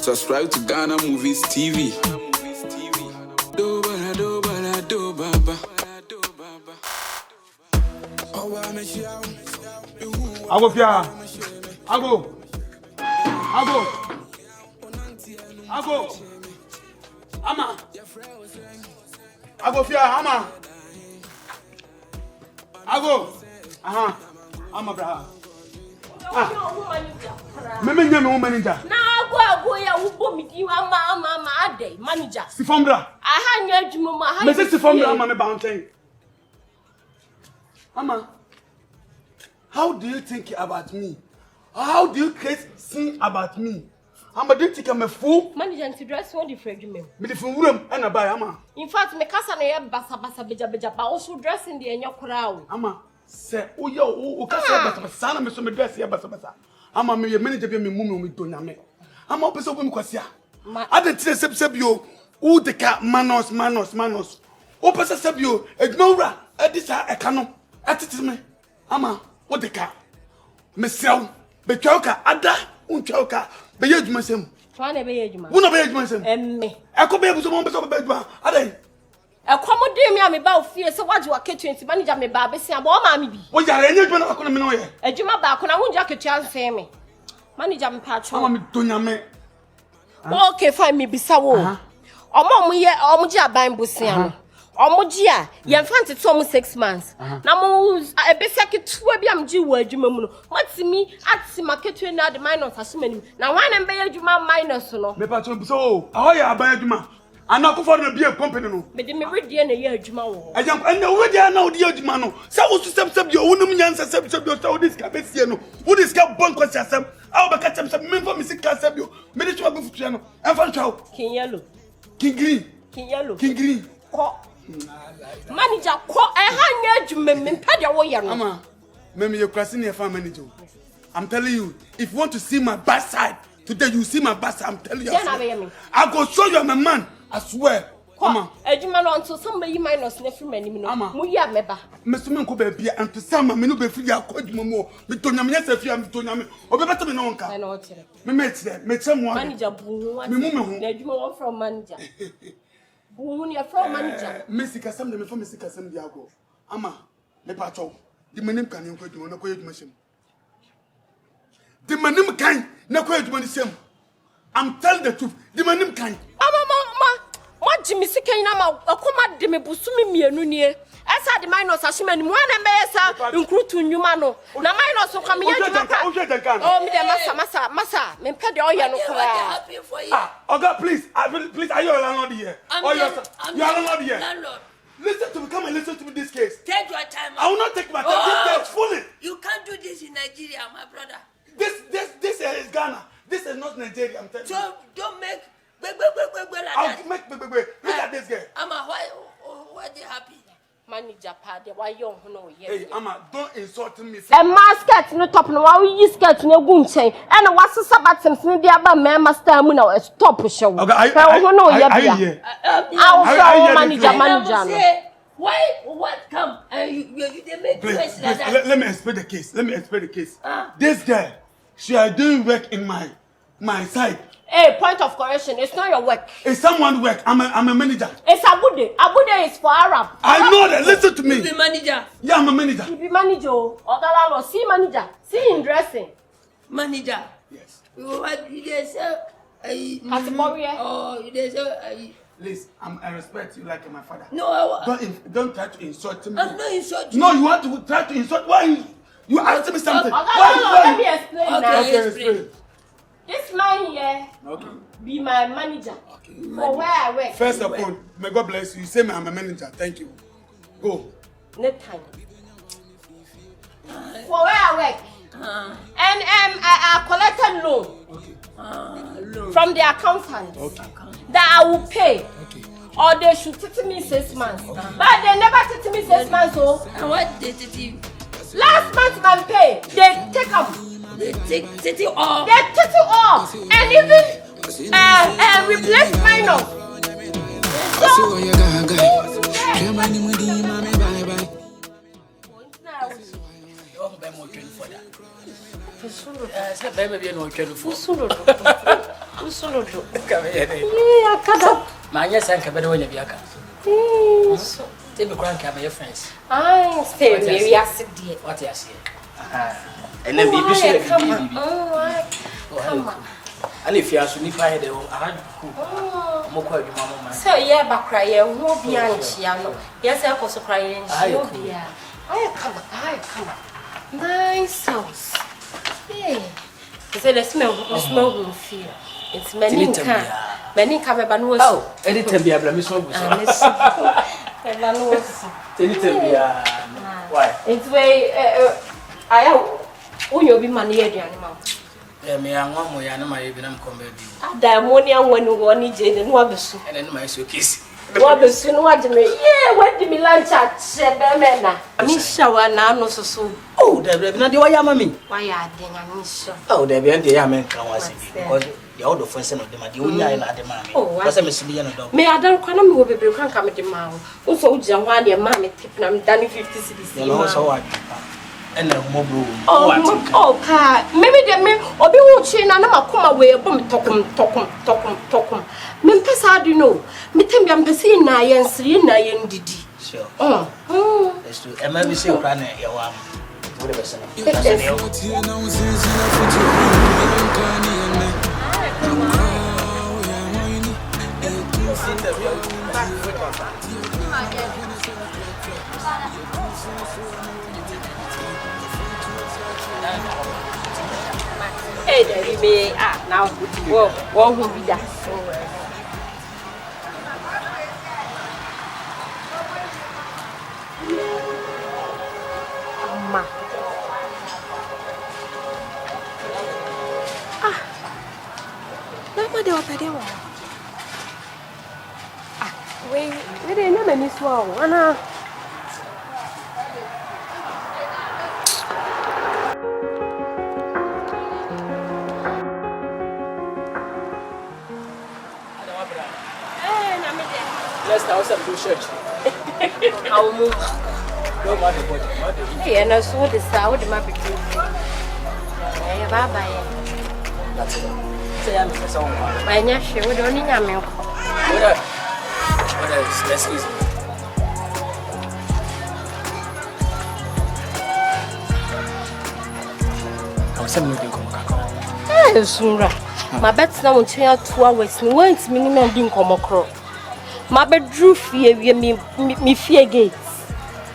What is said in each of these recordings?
Subscribe to Ghana Movies TV. Agofia. Ama. Agofia, ama. Aha. Ama bra. Meme nyame wo manager. Na ago ya wo bo mi di ama ade manager. Si fomra. Aha nya adwuma ma aha. Me si fomra ama me bountain. Ama. How do you think about me? How do you think about me? Ama do you think I'm a fool? Manager nti dress one different adwuma. Me di funwuram na buy ama. In fact me kasa na ye basa beja ba also dressing the enya kora o. Ama se o kasa basa na me so me dress ya basa. Ama me manager bi me mu me do nyame. Ama o pese o me kwasia. Ade tire sebio o de ka manos. O pese sebio edwuma wura edisa eka no etete me. Ama o de ka me sew be twauka ada untwauka be yedwuma sem. Twa na be yedwuma. Wo na be yedwuma sem. Emme. Eko be ebuso mo pese o be yedwuma. Ade Akomo me ba ofie se waje wa K20 manager me ba besia bo ma me bi. Wo yare enye dwuma na akona me no ye. Adwuma ba akona wonja ketua nse me. Manager me pa cho. Ama me do nyame. Okay fine me bisa wo. Omo ji aban bosia no. Omo ji a ye mfante to omo 6 months. Na mo ebesia ketua bi am ji wo adwuma mu no. Matimi ati marketu na the minus asomani. Na wan na be adwuma minus no. Me pa cho so ahoy aban adwuma. Ana ko for na be a company no. Me de me redie na ye adwuma wo. Ajam ene wo dia na wo di adwuma no. Sa wo susem bi wonum nyansa seb so dis ka besie no. Wo dis ka bon kwasi asem. Aw be ka chem seb me for me sika seb yo. Me de chwa be futua no. Enfa ntwa wo. King yellow. King yellow. King green. Ko. Manager ko ha nya adwuma me pede wo ye no. Ama me ye krasi na farm manager. I'm telling you, if you want to see my bad side, today you see my bad side. I'm telling you. I go show you I'm a man. I swear. Ama. Ejuma no until somebody minus na free mani no. Mu ya meba. Me so me ko ba bia anto sama me no be free akwadwuma mo. Me to nyame ya safia me to nyame. Obe beta me no nka. Na o tire. Me tire. Me tire mo. Manager bu hu. Me mu me hu. Na ejuma wo from manager. Bu hu ne from manager. Me sika sam de me from me sika sam dia go. Ama me pa cho. Di manim kan nkwadwuma na koyedwuma shem. Di manim kan na koyedwuma ni shem. I'm telling the truth. Di manim kan. What Jimmy Sikan na akoma de me busumi mienu nie. Esa de minus ashimani mu na be esa nkrutu nyuma no. Na minus ko me yadwuma pa. Oh me de masa. Me pede oya no kra. Oga please, please are you a landlord here? Or you are landlord here? Listen to me, come and listen to me this case. Take your time. I will not take my time. This guy is fooling. You can't do this in Nigeria, my brother. This is Ghana. This is not Nigeria, I'm telling you. So don't make like I'll make Look at this guy. Ama, why they happy? Manager pa de why you no ye. Hey, Ama, don't insult me. E masket no top no wa yi skirt na gu nchen. E na wasesa batem sin dia ba me master mu na stop show. Okay, are you here? Manager no. What come? You they make please, like that. Let me explain the case. This guy, she are doing work in my side. Hey, point of correction, it's not your work. It's someone's work. I'm a manager. It's Abude. Abude is for Arab. I know that. Listen to me. You be manager. Yeah, I'm a manager. You be manager. Odalalo, see manager. See in dressing. Manager. Yes. What you they say? Oh, you they say? Please, I respect you like my father. No, don't try to insult me. I'm not insulting. No, you want to try to insult. Why you asking me something? Let me explain now. Okay, explain. This man here be my manager. Okay. For where I work. First of all, may God bless you. You say I'm a manager. Thank you. Go. Next time. For where I work. And I collected loan from the accountant that I will pay. Or they should take me 6 months. But they never take me 6 months. And what they take you? Last month my pay, they take up. They take it off. They take it off. And even replace minus. So, Usulu do. Come here. Yeah, kada. Manya sanka bede wonya biaka. So, te be kran ka be your friends. Ai, stay we are sit there. What you say? Aha. And then bibi so bibi. Come on. And if you are so nipa he de o ahadu ku. Mo kwa adwuma mo man. So yeah, bakra ye ho bia nchia no. Yes, I was crying. She bia. Ai, come on. Nice house. Hey. Say the smell will feel. It's many can. Many come by no. Oh, anytime be abla me so go so. Anytime be why? It's way I unyo bi mane aduane ma. Me anwa mo ya na ma ye bi na mko ba bi. Ada ammonia wonu woni je ne no abesu. Ene no ma so kesi. No abesu no ade me. Yeah, what di me lunch at be me na. Ni shawa na no so. Oh, there be na de waya ma me. Waya ade na ni so. Oh, there be and de ya men kan wase bi because the old offense no de ma de onya na de ma me. Because me sibi ya no do. Me adan kwana me wo bebre kan ka me de ma wo. Unso wo gia ho ade ma me tip na me dani 50 cedis. Ya no so wa. Ena mo bro. Oh, ka. Maybe de me obi wo chi na makoma we bom tokum. Me mpesa adu no. Me tembia mpesi na ye nsiri na ye ndidi. Sure. Let's do. Am I be say kra na ya wa. Wo de be se no. Hey, there we be now. Whoa, who be that? Ma. Mama de opede wo. We dey na mani so o. Ana Let's now some do church. how mu. No matter what. Yeah, na so de sa wo de ma be do. Baba ye. That's it. Say I'm the song. Ba nya hwe wo de oni nya me ko. What else? Let's easy. I was saying nothing come. Sunra. My bet na won tia 2 hours ni want me ni na di nkomokro. My bedroom fie wie me fie gate.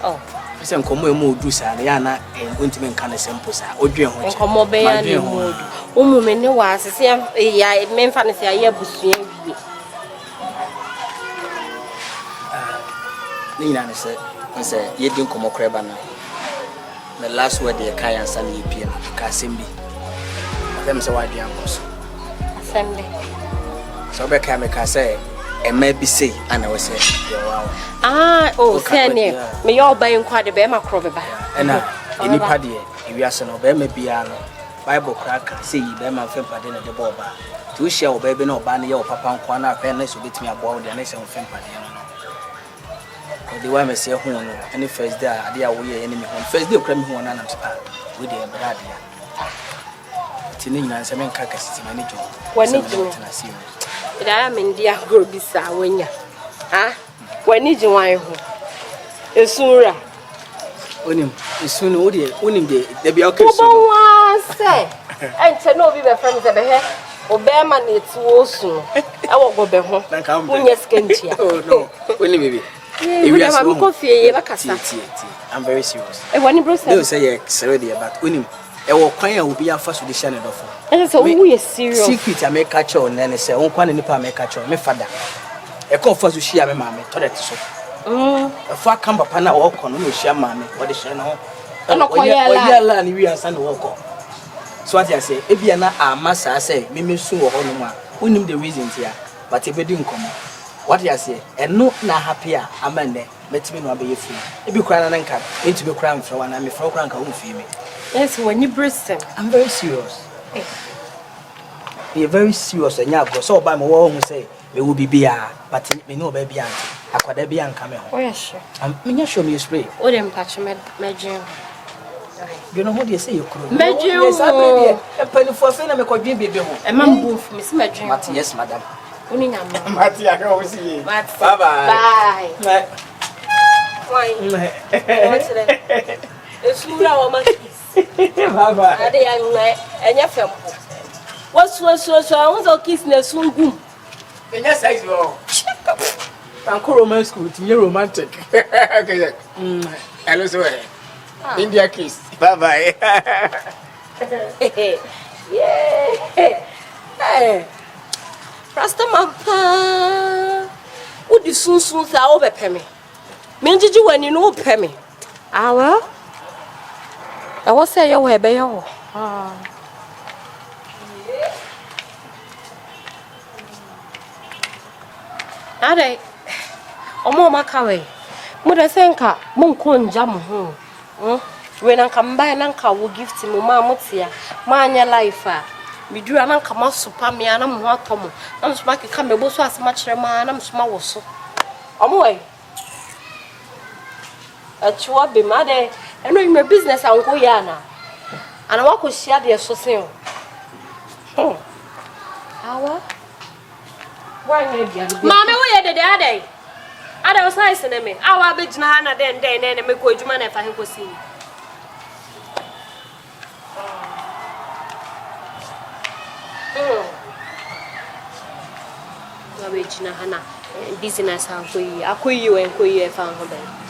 Oh. Pese nkomo emu odu sa ya na ntimi nka na sempo sa odwen ho che. Nkomo be ya ni modu. Umu me ne wa asese ya memfa ne se ya busua wie. Ni na ne se ye di nkomokro ba na. The last word they kai ansa na yepie ka sembi. Dem se wa di ankoso. Sembe. So be ka me ka say e ma bi say ana we say wow. Oh, sene. Me yo ba nkwa de be makro be ba. Ena enipa de ewiase no be ma bia no. Bible kra ka say be ma fempa de na de bo ba. Tu share wo be na oba na ye wo papa nkwa na afa na so betimi abo wo de na se wo fempa de no. Ko de wa me say hu no. Any first day ade a wo ye enemy home. First day kra me hu na na so we de brad ya. Tini nyina se men ka ka siti mani jo. Wani jo. Ida me ndia go bisa wanya. Wani ji wan ho. Esunra. Onim, esunu odi onim de bia okay so. Bo wa se. Enche no bi be friend se be he. Obema na eti wo sun. E wo go be ho. Unye skenchia. Oh no. Onim baby. We have a coffee ye bakasa. I'm very serious. E wani bro say. They say ye sere dey but onim e wo kwan a obi afa so de hye ne dofo. And so who is serious? Secret I make catch on na say won kwan nipa make catch on me father. E ko fa so hia me mama toilet so. E fa kan papa na wo ko no hia mama wo de hye no. Ana ko ya la ni wi ansa na wo ko. So what I say e bia na amasa say me su wo ho no ma. Onim the reason tia but e be di nkomo. What I say no na happy amane metimi no abeye free. E bi kura na nka entimi kura mfra wana me fra kura nka wo fi me. Yes, when you Bristol. I'm very serious. You're very serious and you go so by my wall say we will be bia but me no baby auntie. Akwada bia nka me ho. Oh yeah sure. Me nya show me spray. O dem patch me dream. You know what you say you could. Medju. Yes, I believe. A penny for a friend and a could be home. A man boof, Miss Medju. Yes, madam. Only Matty, I can always see you. Bye bye. Why? What's that? It's Mura or my kiss. Bye bye. And your film. What's I was all kissing a soon boom. And yes, I go. Uncle Roman school, to me romantic. Okay. Hello, sir. India kiss. Bye bye. Yeah. Hey. Rasta Mapa. Would you soon say over Pemmy? Minji when you know Pemmy. Ah, well, I was say your way, Bayo. Ade, Omo Makawe. Mother Senka, Monkon Jam home. When I come by, Nanka will give to Mamma Mutia, Mania life. We drew an uncle super me and I'm not Tom. I'm smacky come a boss as much a man, I'm small so. Away. At you be mad, and in my business, Uncle Yana. And I walk with Shadia so soon. Hour? Why, Mamma, where the day? I was nice in me. Our big Nana then, and make good man if I could see. Hana business how you and found her.